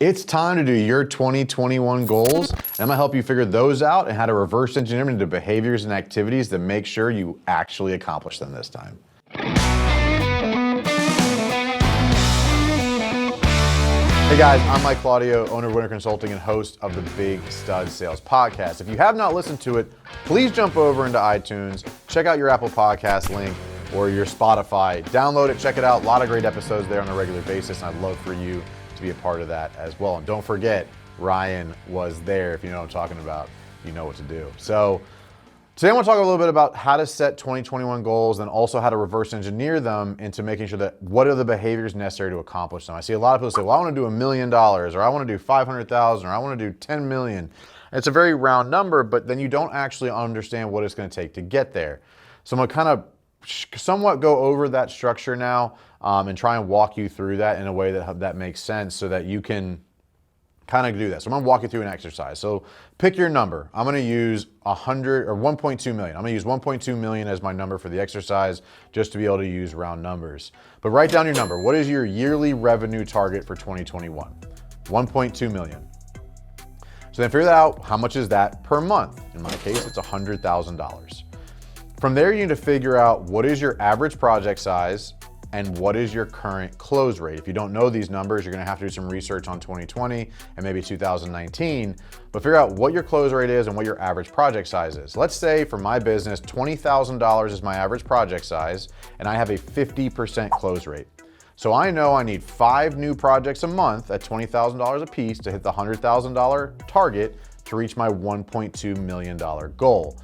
It's time to do your 2021 goals, and I'm gonna help you figure those out and how to reverse engineer them into behaviors and activities that make sure you actually accomplish them this time. Hey guys, I'm Mike Claudio, owner of WinRate Consulting and host of the Big Stud Sales Podcast. If you have not listened to it, please jump over into iTunes, check out your Apple Podcast link or your Spotify. Download it, check it out. A lot of great episodes there on a regular basis, and I'd love for you to be a part of that as well. And don't forget, Ryan was there. If you know what I'm talking about, you know what to do. So today I want to talk a little bit about how to set 2021 goals and also how to reverse engineer them into making sure that what are the behaviors necessary to accomplish them. I see a lot of people say, well, I want to do $1 million, or I want to do 500,000, or I want to do 10 million. It's a very round number, but then you don't actually understand what it's going to take to get there. So I'm going to kind of somewhat go over that structure now and try and walk you through that in a way that makes sense so that you can kind of do that. So I'm going to walk you through an exercise. So pick your number. I'm going to use 100 or 1.2 million. I'm going to use 1.2 million as my number for the exercise just to be able to use round numbers. But write down your number. What is your yearly revenue target for 2021? 1.2 million. So then figure out how much is that per month. In my case, it's $100,000. From there, you need to figure out what is your average project size and what is your current close rate. If you don't know these numbers, you're gonna have to do some research on 2020 and maybe 2019, but figure out what your close rate is and what your average project size is. Let's say for my business, $20,000 is my average project size, and I have a 50% close rate. So I know I need 5 new projects a month at $20,000 a piece to hit the $100,000 target to reach my $1.2 million goal.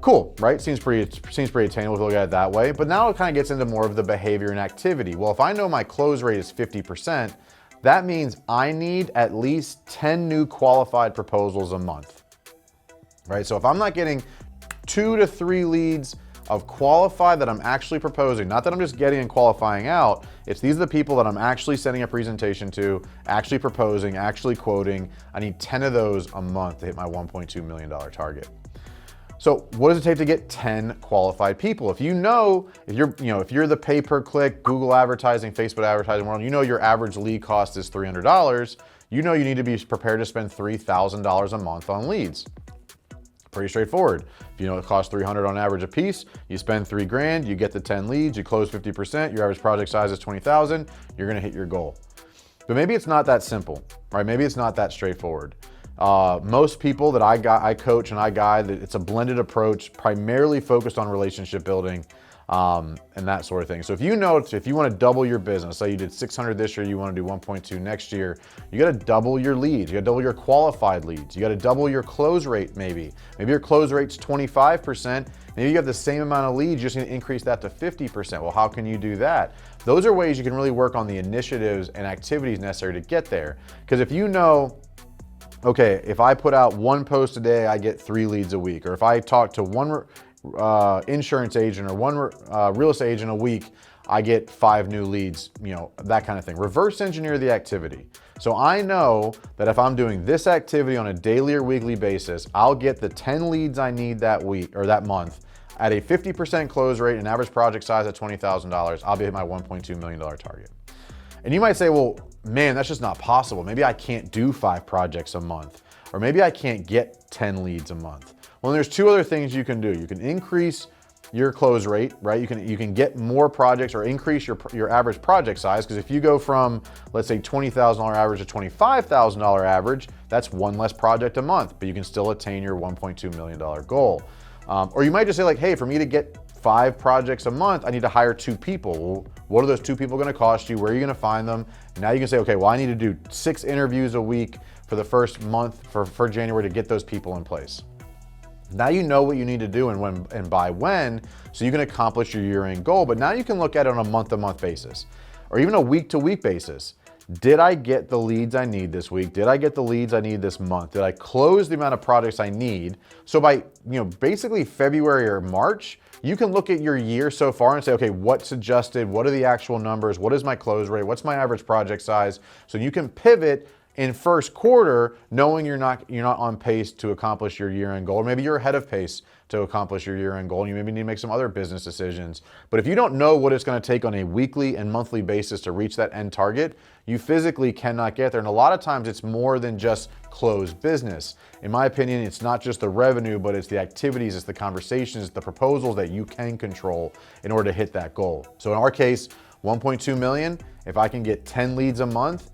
Cool, right? Seems pretty attainable if you look at it that way. But now it kind of gets into more of the behavior and activity. Well, if I know my close rate is 50%, that means I need at least 10 new qualified proposals a month, right? So if I'm not getting 2 to 3 leads of qualified that I'm actually proposing, not that I'm just getting and qualifying out, it's these are the people that I'm actually sending a presentation to, actually proposing, actually quoting. I need 10 of those a month to hit my $1.2 million target. So what does it take to get 10 qualified people? If you're the pay-per-click, Google advertising, Facebook advertising world, you know your average lead cost is $300, you know you need to be prepared to spend $3,000 a month on leads. Pretty straightforward. If you know it costs $300 on average a piece, you spend $3,000, you get the 10 leads, you close 50%, your average project size is 20,000, you're gonna hit your goal. But maybe it's not that simple, right? Maybe it's not that straightforward. Most people that I coach and I guide, it's a blended approach, primarily focused on relationship building and that sort of thing. So if you want to double your business, say you did 600 this year, you want to do 1.2 next year, you got to double your leads, you got to double your qualified leads, you got to double your close rate maybe. Maybe your close rate's 25%, maybe you have the same amount of leads, you just need to increase that to 50%. Well, how can you do that? Those are ways you can really work on the initiatives and activities necessary to get there. Because if you know, okay, if I put out 1 post a day, I get 3 leads a week. Or if I talk to 1 insurance agent or 1 real estate agent a week, I get 5 new leads, that kind of thing. Reverse engineer the activity. So I know that if I'm doing this activity on a daily or weekly basis, I'll get the 10 leads I need that week or that month at a 50% close rate and average project size at $20,000. I'll be at my $1.2 million target. And you might say, well, man, that's just not possible. Maybe I can't do 5 projects a month, or maybe I can't get 10 leads a month. Well, there's 2 other things you can do. You can increase your close rate, right? You can get more projects or increase your average project size, because if you go from, let's say, $20,000 average to $25,000 average, that's 1 less project a month, but you can still attain your $1.2 million goal. Or you might just say like, hey, for me to get 5 projects a month, I need to hire 2 people. Well, what are those 2 people gonna cost you? Where are you gonna find them? Now you can say, okay, well, I need to do 6 interviews a week for the first month for January to get those people in place. Now you know what you need to do and when and by when, so you can accomplish your year-end goal. But now you can look at it on a month-to-month basis, or even a week-to-week basis. Did I get the leads I need this week? Did I get the leads I need this month? Did I close the amount of projects I need? So by basically February or March, you can look at your year so far and say, okay, what's adjusted? What are the actual numbers? What is my close rate? What's my average project size? So you can pivot in first quarter, knowing you're not on pace to accomplish your year-end goal, or maybe you're ahead of pace to accomplish your year-end goal, and you maybe need to make some other business decisions. But if you don't know what it's going to take on a weekly and monthly basis to reach that end target, you physically cannot get there. And a lot of times it's more than just closed business. In my opinion, it's not just the revenue, but it's the activities, it's the conversations, it's the proposals that you can control in order to hit that goal. So in our case, 1.2 million, if I can get 10 leads a month,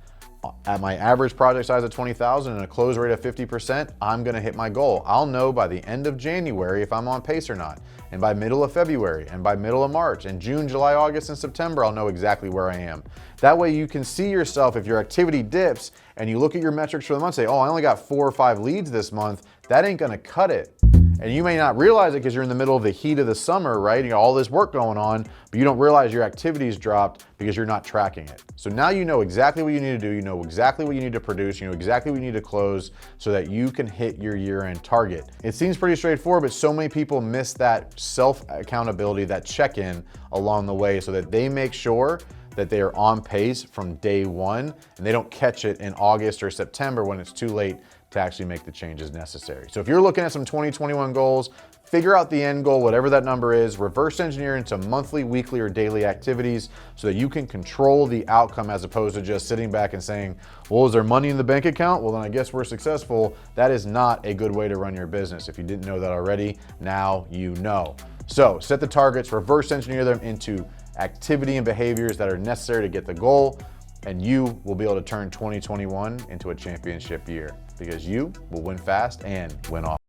at my average project size of 20,000 and a close rate of 50%, I'm gonna hit my goal. I'll know by the end of January if I'm on pace or not. And by middle of February, and by middle of March, and June, July, August, and September, I'll know exactly where I am. That way you can see yourself, if your activity dips and you look at your metrics for the month, say, oh, I only got 4 or 5 leads this month, that ain't gonna cut it. And you may not realize it because you're in the middle of the heat of the summer, right? You got all this work going on, but you don't realize your activity's dropped because you're not tracking it. So now you know exactly what you need to do, you know exactly what you need to produce, you know exactly what you need to close so that you can hit your year-end target. It seems pretty straightforward, but so many people miss that self-accountability, that check-in along the way so that they make sure that they are on pace from day one and they don't catch it in August or September when it's too late to actually make the changes necessary. So if you're looking at some 2021 goals, figure out the end goal, whatever that number is, reverse engineer into monthly, weekly, or daily activities so that you can control the outcome as opposed to just sitting back and saying, well, is there money in the bank account? Well, then I guess we're successful. That is not a good way to run your business. If you didn't know that already, now you know. So set the targets, reverse engineer them into activity and behaviors that are necessary to get the goal, and you will be able to turn 2021 into a championship year because you will win fast and win often.